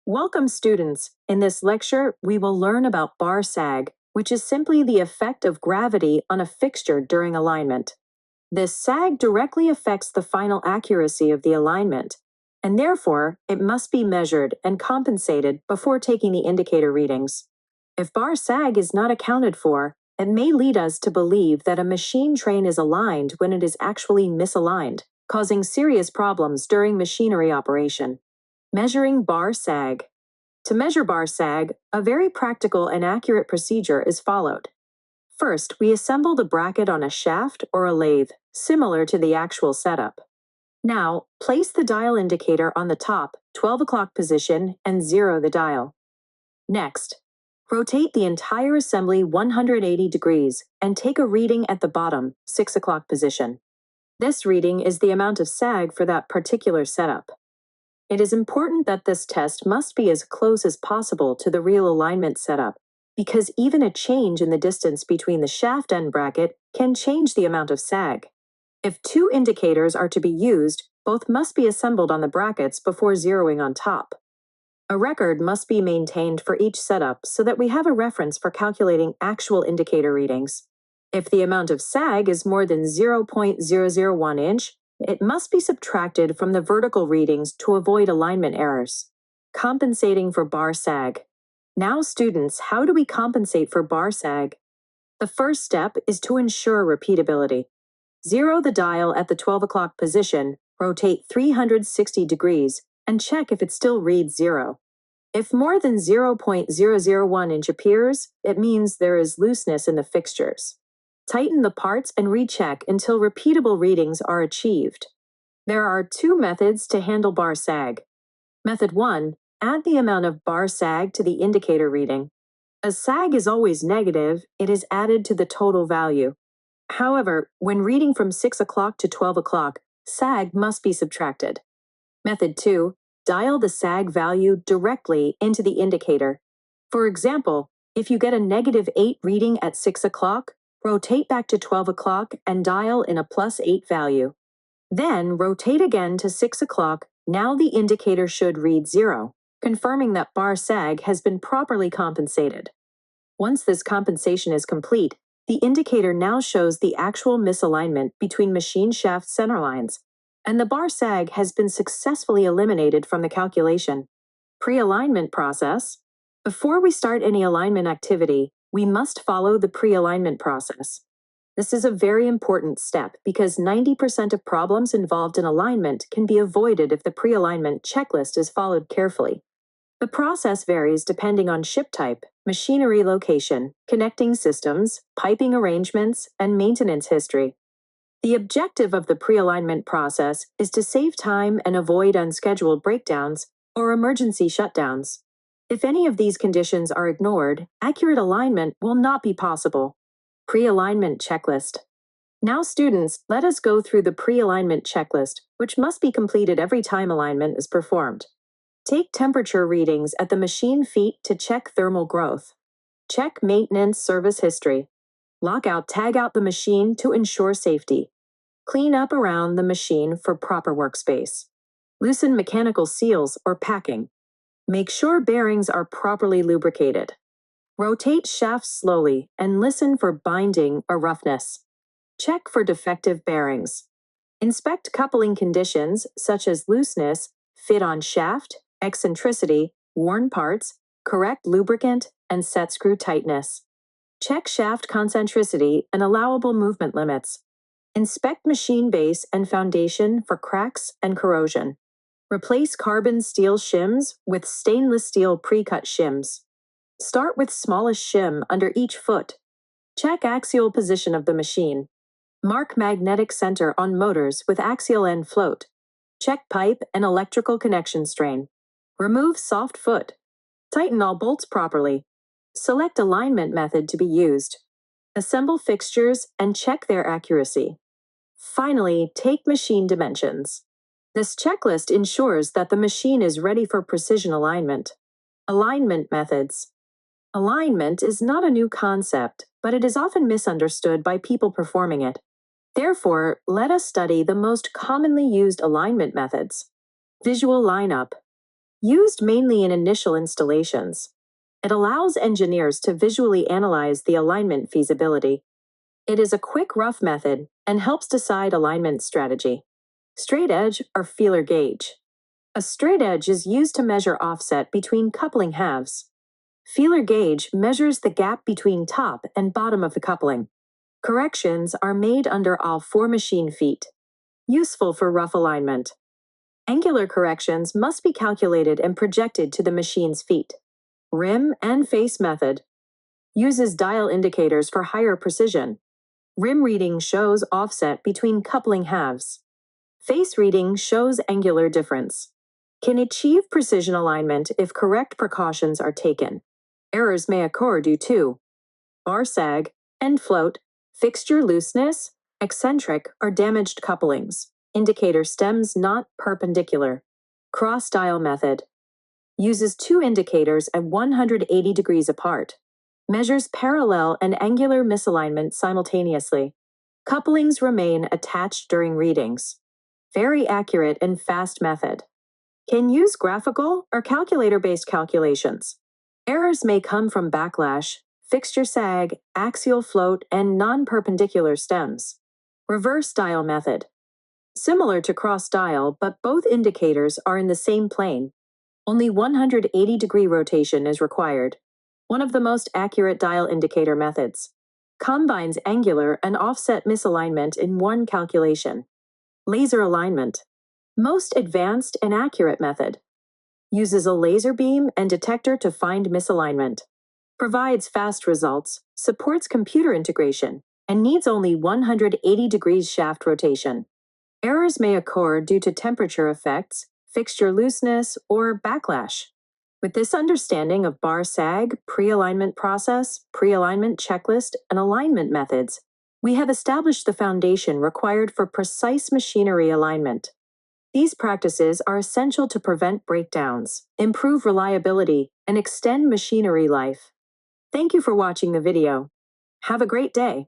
Welcome, students. In this lecture, we will learn about bar sag, which is simply the effect of gravity on a fixture during alignment. This sag directly affects the final accuracy of the alignment, and therefore, it must be measured and compensated before taking the indicator readings. If bar sag is not accounted for, it may lead us to believe that a machine train is aligned when it is actually misaligned, causing serious problems during machinery operation. Measuring bar sag. To measure bar sag, a very practical and accurate procedure is followed. First, we assemble the bracket on a shaft or a lathe, similar to the actual setup. Now, place the dial indicator on the top, 12 o'clock position, and zero the dial. Next, rotate the entire assembly 180 degrees and take a reading at the bottom, 6 o'clock position. This reading is the amount of sag for that particular setup. It is important that this test must be as close as possible to the real alignment setup, because even a change in the distance between the shaft end bracket can change the amount of sag. If two indicators are to be used, both must be assembled on the brackets before zeroing on top. A record must be maintained for each setup so that we have a reference for calculating actual indicator readings. If the amount of sag is more than 0.001 inch, it must be subtracted from the vertical readings to avoid alignment errors. Compensating for bar sag. Now, students, how do we compensate for bar sag? The first step is to ensure repeatability. Zero the dial at the 12 o'clock position, rotate 360 degrees, and check if it still reads 0. If more than 0.001 inch appears, it means there is looseness in the fixtures. Tighten the parts and recheck until repeatable readings are achieved. There are two methods to handle bar sag. Method 1, add the amount of bar sag to the indicator reading. As sag is always negative, it is added to the total value. However, when reading from 6 o'clock to 12 o'clock, sag must be subtracted. Method 2, dial the sag value directly into the indicator. For example, if you get a -8 reading at 6 o'clock, rotate back to 12 o'clock and dial in a +8 value. Then rotate again to 6 o'clock. Now the indicator should read 0, confirming that bar sag has been properly compensated. Once this compensation is complete, the indicator now shows the actual misalignment between machine shaft center lines, and the bar sag has been successfully eliminated from the calculation. Pre-alignment process. Before we start any alignment activity, we must follow the pre-alignment process. This is a very important step because 90% of problems involved in alignment can be avoided if the pre-alignment checklist is followed carefully. The process varies depending on ship type, machinery location, connecting systems, piping arrangements, and maintenance history. The objective of the pre-alignment process is to save time and avoid unscheduled breakdowns or emergency shutdowns. If any of these conditions are ignored, accurate alignment will not be possible. Pre-alignment checklist. Now, students, let us go through the pre-alignment checklist, which must be completed every time alignment is performed. Take temperature readings at the machine feet to check thermal growth. Check maintenance service history. Lock out, tag out the machine to ensure safety. Clean up around the machine for proper workspace. Loosen mechanical seals or packing. Make sure bearings are properly lubricated. Rotate shafts slowly and listen for binding or roughness. Check for defective bearings. Inspect coupling conditions such as looseness, fit on shaft, eccentricity, worn parts, correct lubricant, and set screw tightness. Check shaft concentricity and allowable movement limits. Inspect machine base and foundation for cracks and corrosion. Replace carbon steel shims with stainless steel pre-cut shims. Start with smallest shim under each foot. Check axial position of the machine. Mark magnetic center on motors with axial end float. Check pipe and electrical connection strain. Remove soft foot. Tighten all bolts properly. Select alignment method to be used. Assemble fixtures and check their accuracy. Finally, take machine dimensions. This checklist ensures that the machine is ready for precision alignment. Alignment methods. Alignment is not a new concept, but it is often misunderstood by people performing it. Therefore, let us study the most commonly used alignment methods. Visual lineup. Used mainly in initial installations, it allows engineers to visually analyze the alignment feasibility. It is a quick, rough method and helps decide alignment strategy. Straightedge or feeler gauge. A straightedge is used to measure offset between coupling halves. Feeler gauge measures the gap between top and bottom of the coupling. Corrections are made under all 4 machine feet. Useful for rough alignment. Angular corrections must be calculated and projected to the machine's feet. Rim and face method. Uses dial indicators for higher precision. Rim reading shows offset between coupling halves. Face reading shows angular difference. Can achieve precision alignment if correct precautions are taken. Errors may occur due to bar sag, end float, fixture looseness, eccentric or damaged couplings, indicator stems not perpendicular. Cross dial method. Uses 2 indicators at 180 degrees apart. Measures parallel and angular misalignment simultaneously. Couplings remain attached during readings. Very accurate and fast method. Can use graphical or calculator-based calculations. Errors may come from backlash, fixture sag, axial float, and non-perpendicular stems. Reverse dial method. Similar to cross dial, but both indicators are in the same plane. Only 180-degree rotation is required. One of the most accurate dial indicator methods. Combines angular and offset misalignment in one calculation. Laser alignment. Most advanced and accurate method. Uses a laser beam and detector to find misalignment. Provides fast results, supports computer integration, and needs only 180 degrees shaft rotation. Errors may occur due to temperature effects, fixture looseness, or backlash. With this understanding of bar sag, pre-alignment process, pre-alignment checklist, and alignment methods, we have established the foundation required for precise machinery alignment. These practices are essential to prevent breakdowns, improve reliability, and extend machinery life. Thank you for watching the video. Have a great day.